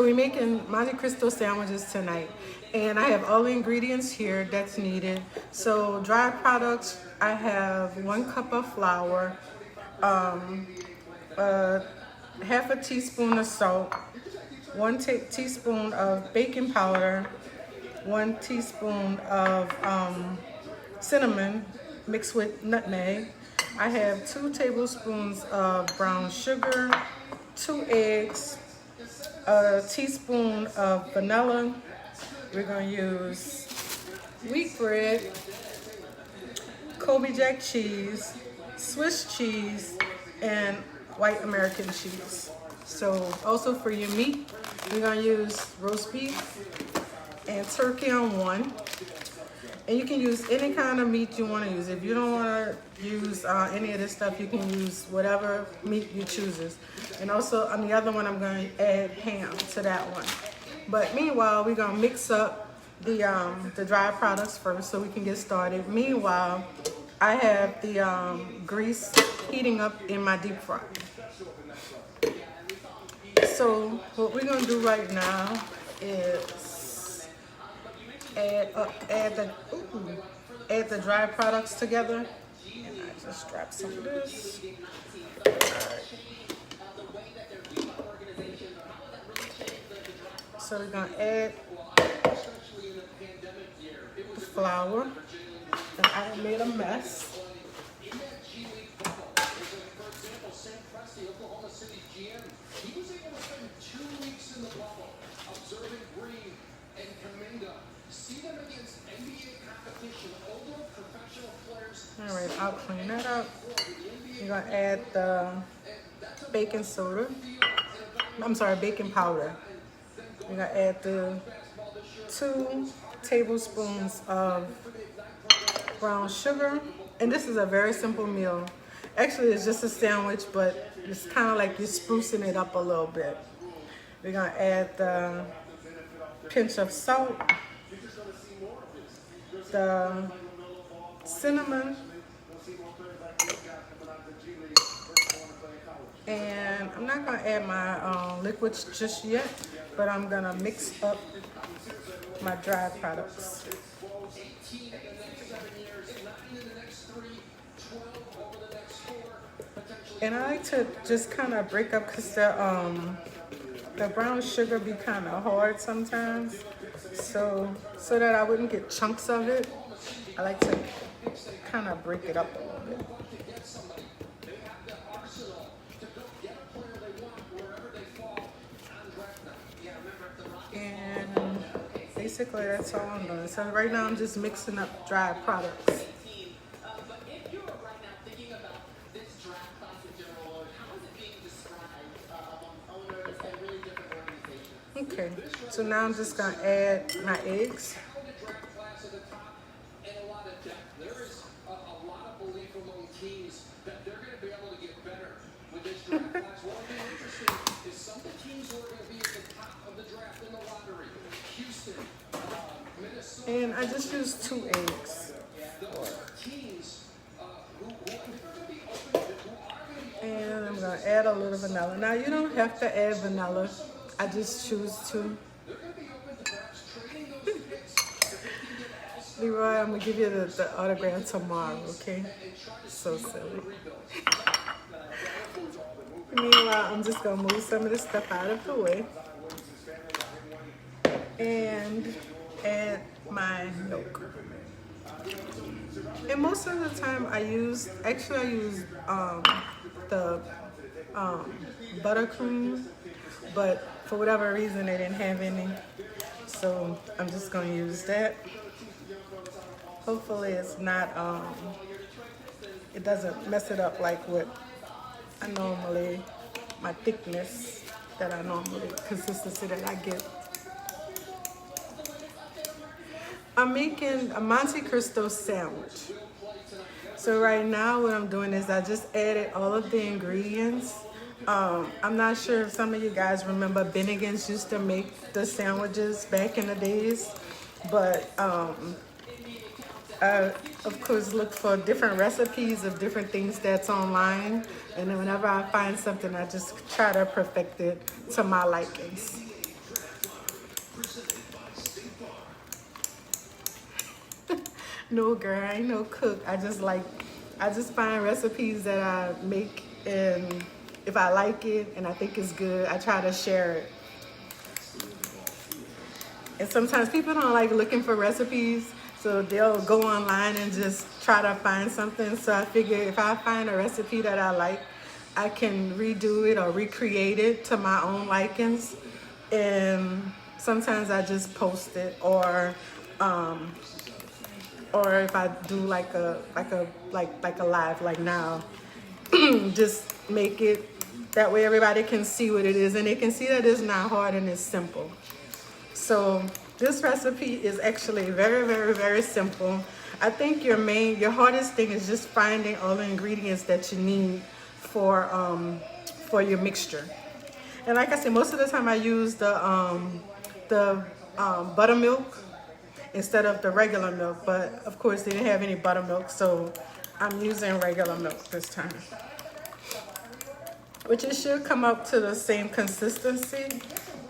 We're making Monte Cristo sandwiches tonight, and I have all the ingredients here that's needed. So dry products, I have 1 cup of flour, half a teaspoon of salt, 1 teaspoon of baking powder, 1 teaspoon of cinnamon mixed with nutmeg. I have 2 tablespoons of brown sugar, 2 eggs, a teaspoon of vanilla. We're going to use wheat bread, Colby cheese, Swiss cheese, and white American cheese. So also for your meat, we're going to use roast beef and turkey on one. And you can use any kind of meat you want to use. If you don't want to use any of this stuff, you can use whatever meat you choose. And also on the other one, I'm going to add ham to that one. But meanwhile, we're going to mix up the dry products first so we can get started. Meanwhile, I have the grease heating up in my deep fry. So what we're going to do right now is add the dry products together. And I just drop some of this. So we're gonna add the flour. And I made a mess. All right, I'll clean that up. You're gonna add the baking soda. I'm sorry, baking powder. You're gonna add the 2 tablespoons of brown sugar. And this is a very simple meal. Actually, it's just a sandwich, but it's kind of like you're sprucing it up a little bit. We're gonna add the pinch of salt, the cinnamon, and I'm not gonna add my liquids just yet, but I'm gonna mix up my dry products. And I like to just kind of break up because the brown sugar be kind of hard sometimes. So that I wouldn't get chunks of it, I like to kind of break it up a little bit. And basically that's all I'm doing. So right now I'm just mixing up dry products. Okay, so now I'm just gonna add my eggs. And I just used 2 eggs. And I'm gonna add a little vanilla. Now you don't have to add vanilla. I just choose to. Leroy, I'm gonna give you the autograph tomorrow, okay? So silly. Meanwhile, I'm just gonna move some of this stuff out of the way and add my milk. And most of the time I use the buttercream, but for whatever reason they didn't have any, so I'm just gonna use that. Hopefully it's not it doesn't mess it up like what I normally, my thickness that I normally, consistency that I get. I'm making a Monte Cristo sandwich. So right now what I'm doing is I just added all of the ingredients. I'm not sure if some of you guys remember Bennigan's used to make the sandwiches back in the days, but I, of course, look for different recipes of different things that's online, and then whenever I find something, I just try to perfect it to my likings. No, girl, I ain't no cook. I just find recipes that I make, and if I like it and I think it's good, I try to share it. And sometimes people don't like looking for recipes, so they'll go online and just try to find something. So I figure if I find a recipe that I like, I can redo it or recreate it to my own likings. And sometimes I just post it, or if I do like a live like now, just make it that way everybody can see what it is, and they can see that it's not hard and it's simple. So this recipe is actually very, very, very simple. I think your hardest thing is just finding all the ingredients that you need for your mixture. And like I said, most of the time I use the buttermilk instead of the regular milk. But of course they didn't have any buttermilk, so I'm using regular milk this time. Which it should come up to the same consistency,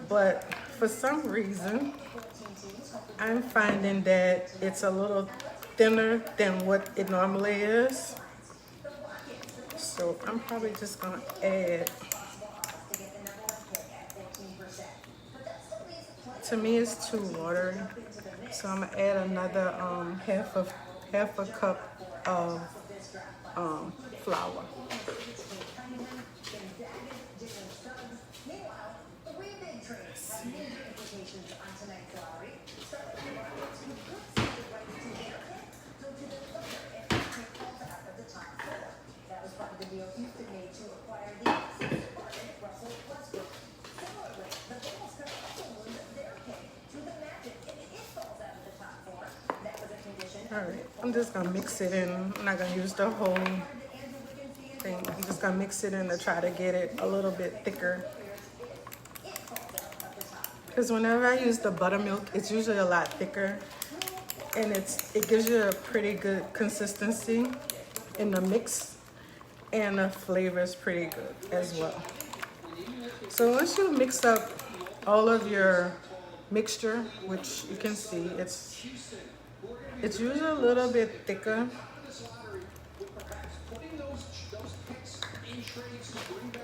but for some reason, I'm finding that it's a little thinner than what it normally is. So I'm probably just gonna add, to me it's too watery. So I'm gonna add another half a cup of flour. All right, I'm just gonna mix it in. I'm not gonna use the whole thing. I'm just gonna mix it in to try to get it a little bit thicker. Because whenever I use the buttermilk, it's usually a lot thicker, and it gives you a pretty good consistency in the mix, and the flavor is pretty good as well. So once you mix up all of your mixture, which you can see, it's usually a little bit thicker.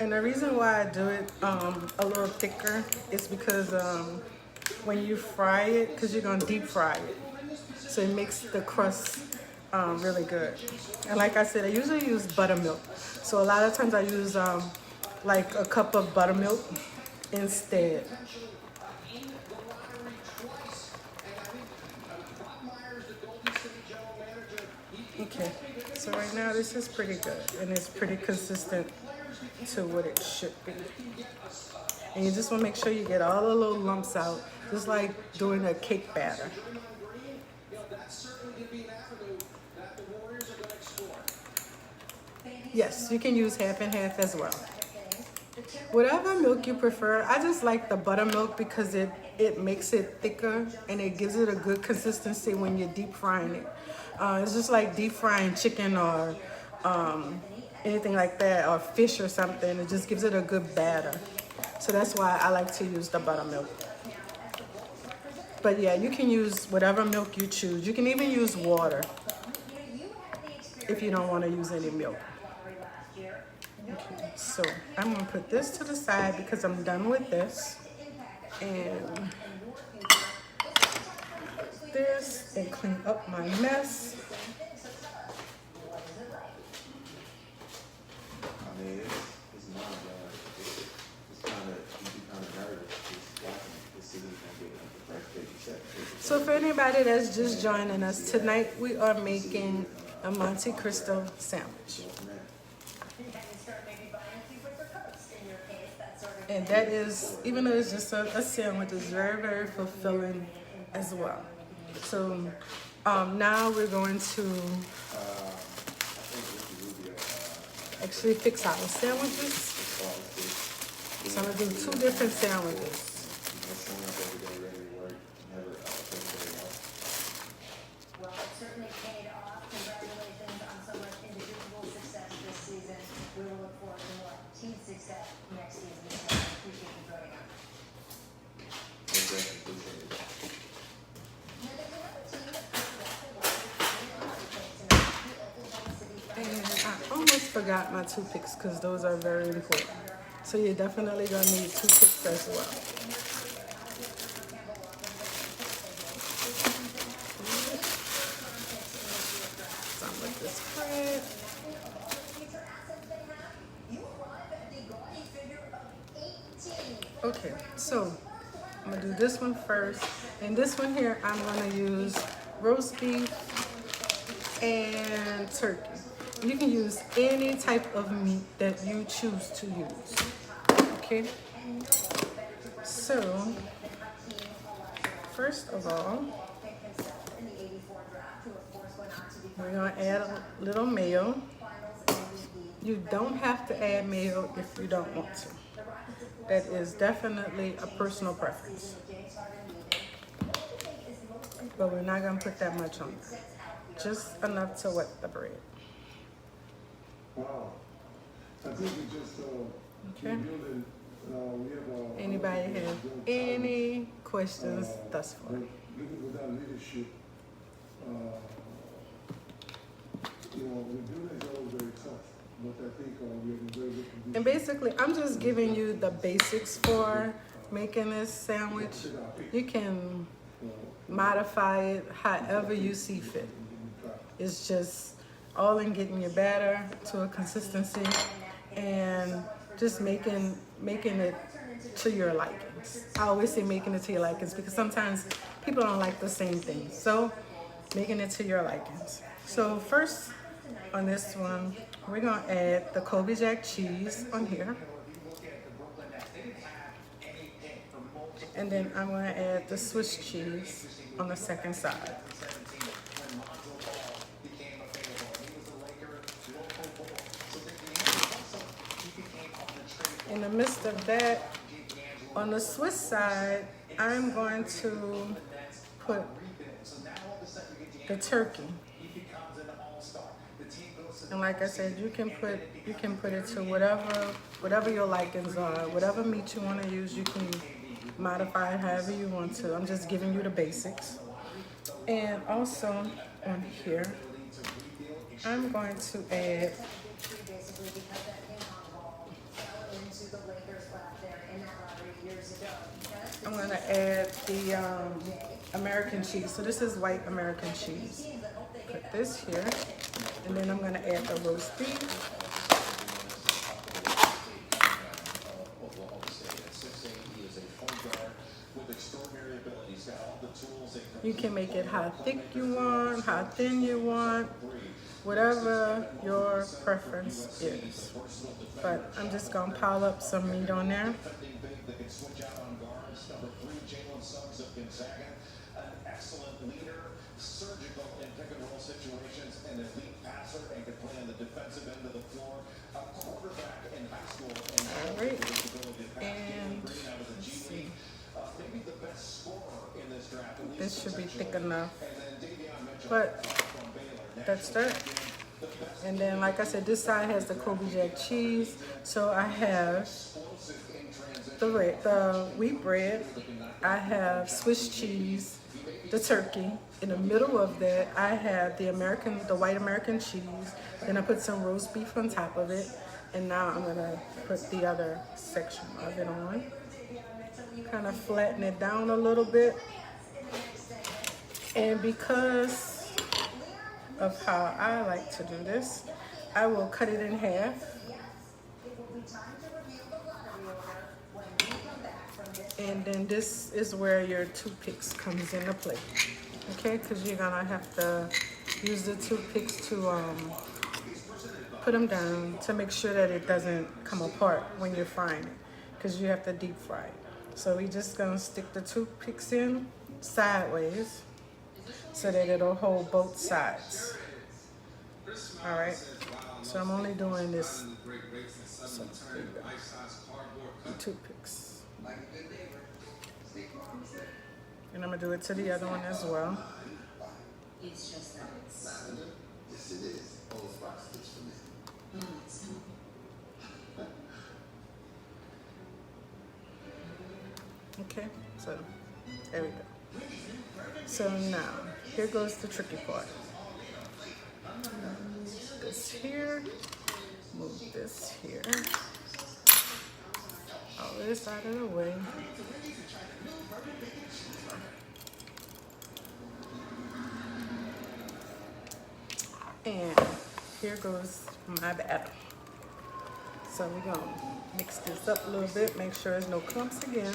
And the reason why I do it a little thicker is because when you fry it, because you're gonna deep fry it, so it makes the crust really good. And like I said, I usually use buttermilk. So a lot of times I use like a cup of buttermilk instead. Okay, so right now this is pretty good, and it's pretty consistent to what it should be. And you just want to make sure you get all the little lumps out, just like doing a cake batter. Yes, you can use half and half as well. Whatever milk you prefer. I just like the buttermilk because it makes it thicker, and it gives it a good consistency when you're deep frying it. It's just like deep frying chicken or anything like that, or fish or something. It just gives it a good batter. So that's why I like to use the buttermilk. But yeah, you can use whatever milk you choose. You can even use water if you don't want to use any milk. Okay, so I'm gonna put this to the side because I'm done with this. And this, and clean up my mess. So for anybody that's just joining us, tonight we are making a Monte Cristo sandwich. And that is, even though it's just a sandwich, it's very, very fulfilling as well. So now we're going to actually fix our sandwiches. So I'm gonna do 2 different sandwiches. Well, it certainly paid off. Congratulations on so much individual success this season. We will look forward to more team success next season. Appreciate you joining us. forgot my toothpicks because those are very important. So you're definitely gonna need toothpicks as well. Done with this bread. Okay, so I'm gonna do this one first. And this one here, I'm gonna use roast beef and turkey. You can use any type of meat that you choose to use. Okay, so first of all, we're gonna add a little mayo. You don't have to add mayo if you don't want to. That is definitely a personal preference. But we're not gonna put that much on there. Just enough to wet the bread. Wow. I think we just okay. Anybody have any questions thus far? Without leadership, rebuilding is always very tough. But I think we have a very good condition. And basically, I'm just giving you the basics for making this sandwich. You can modify it however you see fit. It's just all in getting your batter to a consistency and just making it to your likings. I always say making it to your likings because sometimes people don't like the same thing. So making it to your likings. So first on this one, we're gonna add the Colby cheese on here. And then I'm gonna add the Swiss cheese on the second side. In the midst of that, on the Swiss side, I'm going to put the turkey. And like I said, you can put it to whatever your likings are, whatever meat you want to use, you can modify it however you want to. I'm just giving you the basics. And also on here, I'm going to add the American cheese. So this is white American cheese. Put this here, and then I'm going to add the roast beef. You can make it how thick you want, how thin you want, whatever your preference is. But I'm just going to pile up some meat on there. All right. And let's see. This should be thick enough. But that's that. And then, like I said, this side has the Colby cheese. So I have the wheat bread. I have Swiss cheese, the turkey. In the middle of that, I have the white American cheese. Then I put some roast beef on top of it. And now I'm gonna put the other section of it on. Kind of flatten it down a little bit. And because of how I like to do this, I will cut it in half. And then this is where your toothpicks comes into play. Okay, because you're gonna have to use the toothpicks to put them down to make sure that it doesn't come apart when you're frying it, because you have to deep fry it. So we're just gonna stick the toothpicks in sideways so that it'll hold both sides. All right, so I'm only doing this. So there you go. The toothpicks. And I'm gonna do it to the other one as well. It's just that it's yes, it is. All spots fits for me. Okay, so there we go. So now, here goes the tricky part. This here, move this here. All this out of the way. And here goes my batter. So we're gonna mix this up a little bit, make sure there's no clumps again.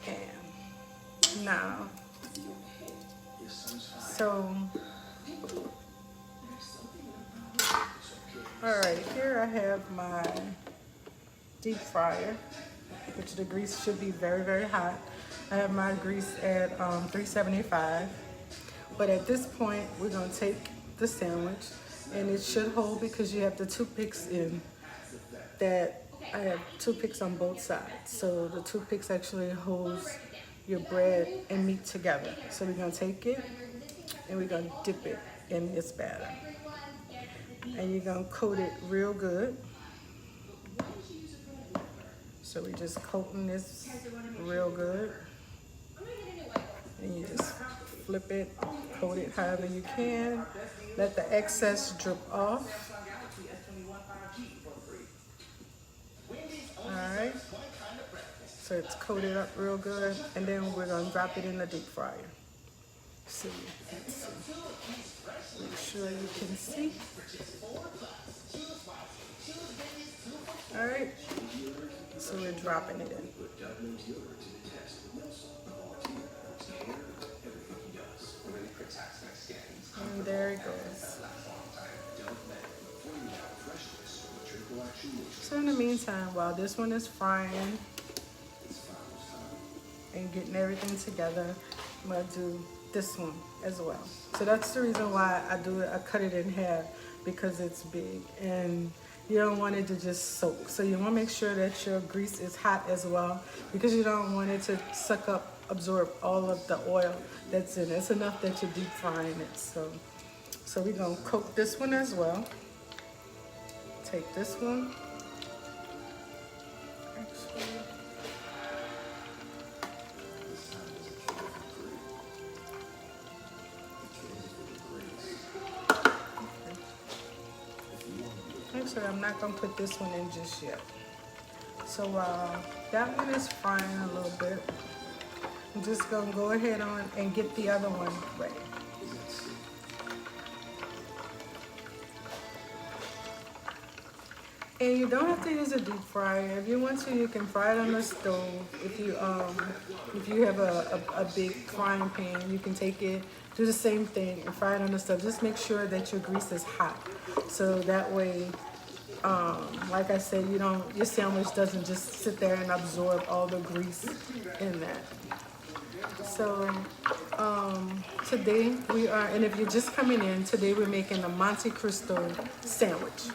And now, so, all right, here I have my deep fryer, which the grease should be very, very hot. I have my grease at 375. But at this point, we're gonna take the sandwich, and it should hold because you have the toothpicks in that. I have toothpicks on both sides. So the toothpicks actually holds your bread and meat together. So we're gonna take it and we're gonna dip it in this batter. And you're gonna coat it real good. So we're just coating this real good. And you just flip it, coat it however you can. Let the excess drip off. All right. So it's coated up real good. And then we're gonna drop it in the deep fryer. See, let's see. Make sure you can see. All right. So we're dropping it in. And there it goes. So in the meantime, while this one is frying and getting everything together, I'm gonna do this one as well. So that's the reason why I do it. I cut it in half because it's big and you don't want it to just soak. So you wanna make sure that your grease is hot as well because you don't want it to suck up, absorb all of the oil that's in it. It's enough that you're deep frying it. So we're gonna coat this one as well. Take this one. Actually, actually, I'm not gonna put this one in just yet. So while that one is frying a little bit, I'm just gonna go ahead on and get the other one ready. And you don't have to use a deep fryer. If you want to, you can fry it on the stove. If you have a big frying pan, you can take it, do the same thing, and fry it on the stove. Just make sure that your grease is hot, so that way, like I said, your sandwich doesn't just sit there and absorb all the grease in that. So today we are, and if you're just coming in, today we're making a Monte Cristo sandwich.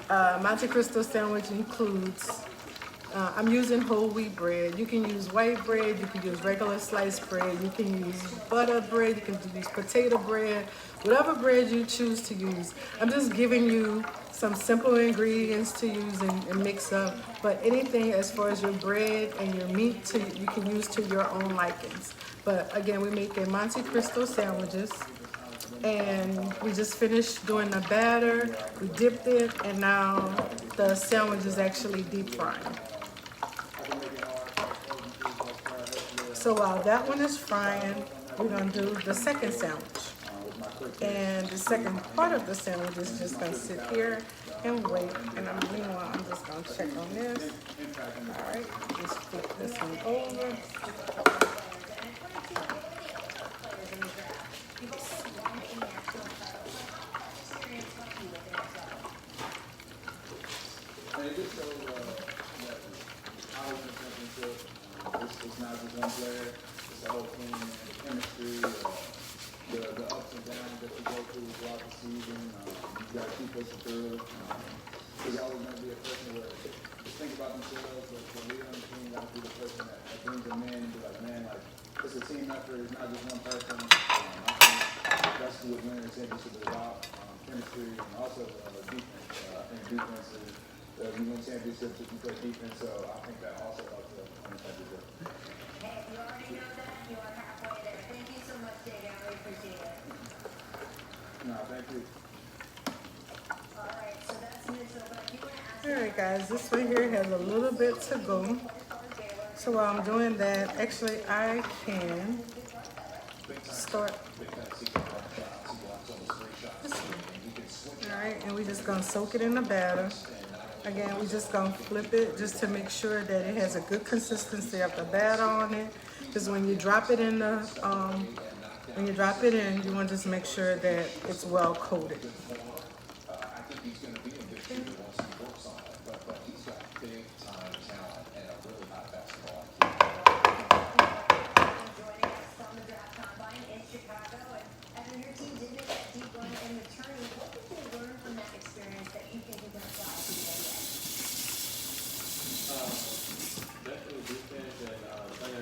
Monte Cristo sandwich includes, I'm using whole wheat bread. You can use white bread, you can use regular sliced bread, you can use butter bread, you can use potato bread, whatever bread you choose to use. I'm just giving you some simple ingredients to use and mix up, but anything as far as your bread and your meat you can use to your own likings. But again, we're making Monte Cristo sandwiches. And we just finished doing the batter, we dipped it, and now the sandwich is actually deep frying. So while that one is frying, we're gonna do the second sandwich. And the second part of the sandwich is just gonna sit here and wait. And meanwhile, I'm just gonna check on this. All right, just flip this one over. And it just shows that how it's a championship. It's not just one player, it's a whole team, and the chemistry, the ups and downs that you go through throughout the season. You got to keep pushing through. There's always going to be a person where just think about themselves, like the leader on the team got to be the person that brings them in and be like, man, like, it's a team effort, it's not just one person. I think that's what winning the championship is about. Chemistry and also defense. I think defense is we win championships if you play defense, so I think that also helps us on the championship. Hey, if you already know that, you are halfway there. Thank you so much, Dave. I really appreciate it. No, thank you. All right, so that's Mitchell, but if you want to ask Alright guys, this one here has a little bit to go. So while I'm doing that, actually I can start this one. Alright, and we're just gonna soak it in the batter. Again, we're just gonna flip it just to make sure that it has a good consistency of the batter on it. Because when you drop it in the you want to just make sure that it's well coated. I think he's going to be in this year once he works on it, but he's got big time talent and a really hot basketball IQ. joining us from the draft combine in Chicago, and Evan, your team did make that deep run in returning. What did you learn from that experience that you think you can apply to the Definitely defense and playing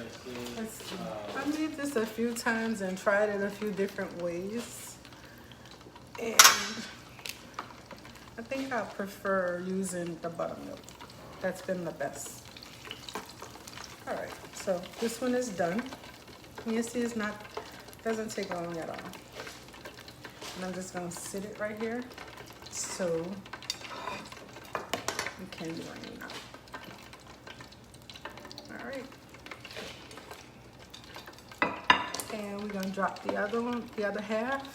as a team. I made this a few times and tried it a few different ways. And I think I prefer using the buttermilk. That's been the best. All right, so this one is done. You see it's not, doesn't take long at all. And I'm just gonna sit it right here so we can drain out. All right. And we're gonna drop the other one, the other half.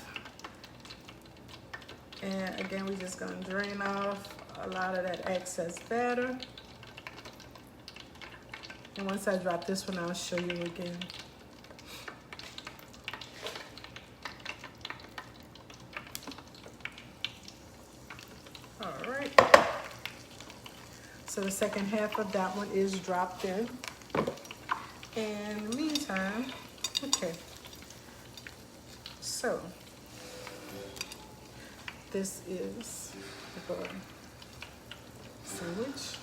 And again, we're just gonna drain off a lot of that excess batter. And once I drop this one, I'll show you again. All right. So the second half of that one is dropped in. And in the meantime, okay. So this is the butter sandwich.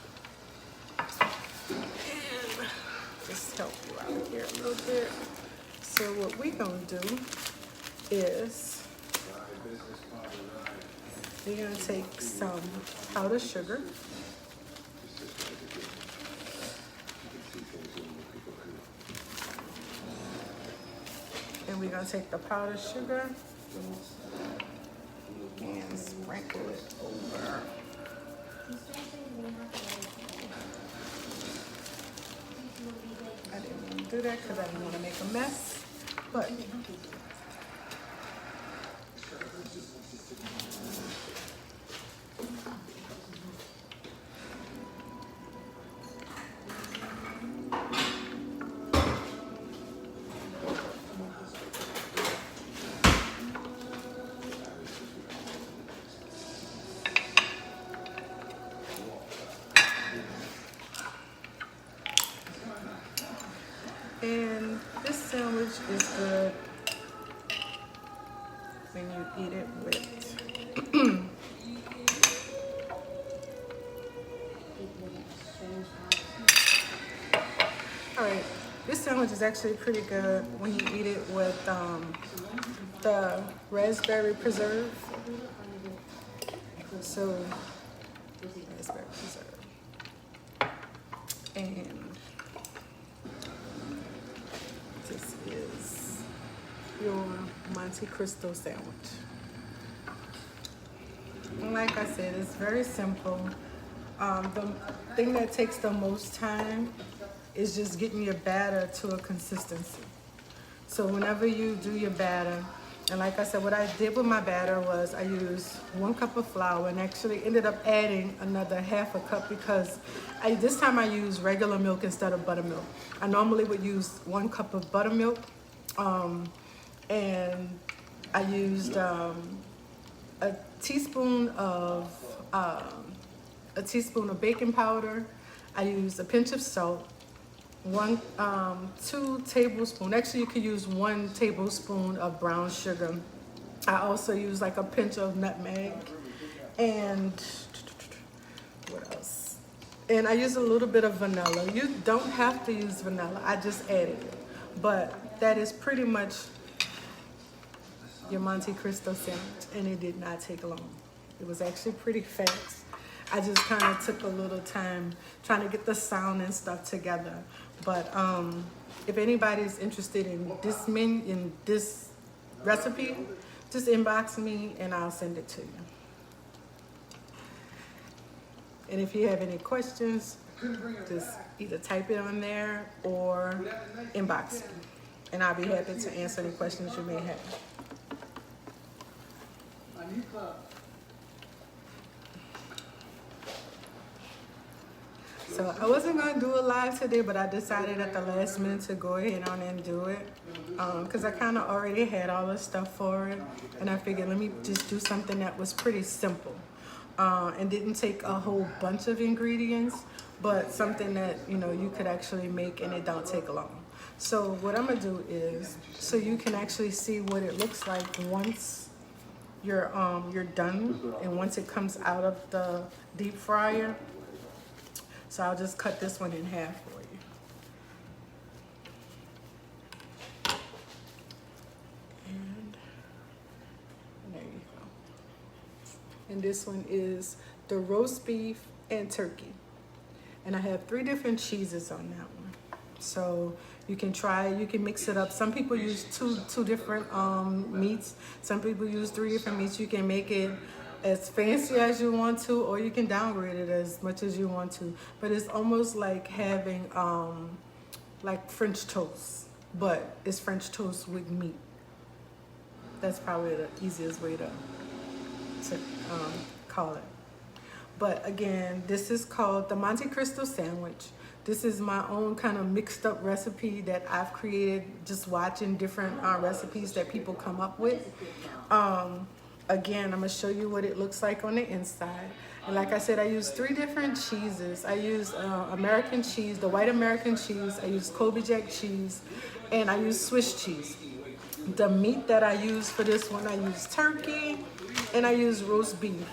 And just help you out here a little bit. So what we're gonna do is we're gonna take some powdered sugar. And we're gonna take the powdered sugar and sprinkle it over. I didn't want to do that because I didn't want to make a mess, but and this sandwich is good when you eat it with all right, this sandwich is actually pretty good when you eat it with the raspberry preserve. So raspberry preserve. And this is your Monte Cristo sandwich. And like I said, it's very simple. The thing that takes the most time is just getting your batter to a consistency. So whenever you do your batter, and like I said, what I did with my batter was I used 1 cup of flour and actually ended up adding another ½ a cup because this time I used regular milk instead of buttermilk. I normally would use 1 cup of buttermilk, and I used a teaspoon of baking powder. I used a pinch of salt, 2 tablespoons. Actually, you could use 1 tablespoon of brown sugar. I also use like a pinch of nutmeg, and what else? And I use a little bit of vanilla. You don't have to use vanilla. I just added it, but that is pretty much your Monte Cristo sandwich, and it did not take long. It was actually pretty fast. I just kind of took a little time trying to get the sound and stuff together. But if anybody's interested in this recipe, just inbox me and I'll send it to you. And if you have any questions, just either type it on there or inbox me. And I'll be happy to answer any questions you may have. So I wasn't going to do a live today, but I decided at the last minute to go ahead on and do it. Because I kind of already had all the stuff for it. And I figured let me just do something that was pretty simple. And didn't take a whole bunch of ingredients, but something that, you know, you could actually make and it don't take long. So what I'm gonna do is, so you can actually see what it looks like once you're done and once it comes out of the deep fryer. So I'll just cut this one in half for you. And there you go. And this one is the roast beef and turkey. And I have 3 different cheeses on that one. So you can try, you can mix it up. Some people use two different meats. Some people use 3 different meats. You can make it as fancy as you want to, or you can downgrade it as much as you want to. But it's almost like having like French toast, but it's French toast with meat. That's probably the easiest way to call it. But again, this is called the Monte Cristo sandwich. This is my own kind of mixed up recipe that I've created just watching different recipes that people come up with. Again, I'm gonna show you what it looks like on the inside. And like I said, I use 3 different cheeses. I use American cheese, the white American cheese. I use Colby cheese, and I use Swiss cheese. The meat that I use for this one, I use turkey, and I use roast beef.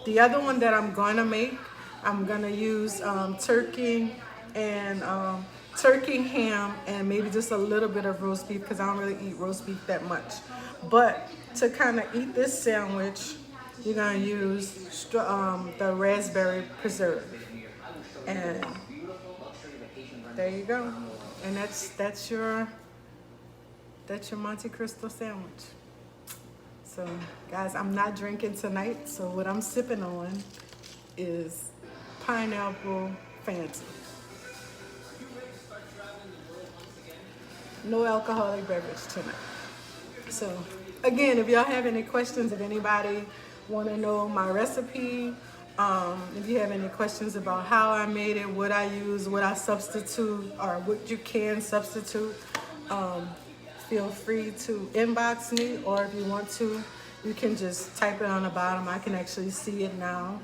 The other one that I'm gonna make, I'm gonna use turkey and turkey, ham, and maybe just a little bit of roast beef because I don't really eat roast beef that much. But to kind of eat this sandwich, you're gonna use the raspberry preserve, and there you go. And that's your Monte Cristo sandwich. So guys, I'm not drinking tonight, so what I'm sipping on is pineapple Fanta. No alcoholic beverage tonight. So again, if y'all have any questions, if anybody want to know my recipe, if you have any questions about how I made it, what I use, what I substitute, or what you can substitute, feel free to inbox me, or if you want to, you can just type it on the bottom. I can actually see it now.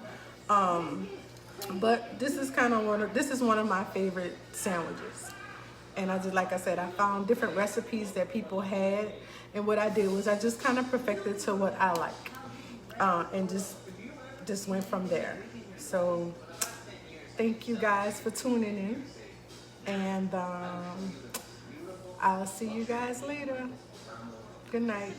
But this is one of my favorite sandwiches. And I just, like I said, I found different recipes that people had, and what I did was I just kind of perfected to what I like, and just went from there. So thank you guys for tuning in, and I'll see you guys later. Good night.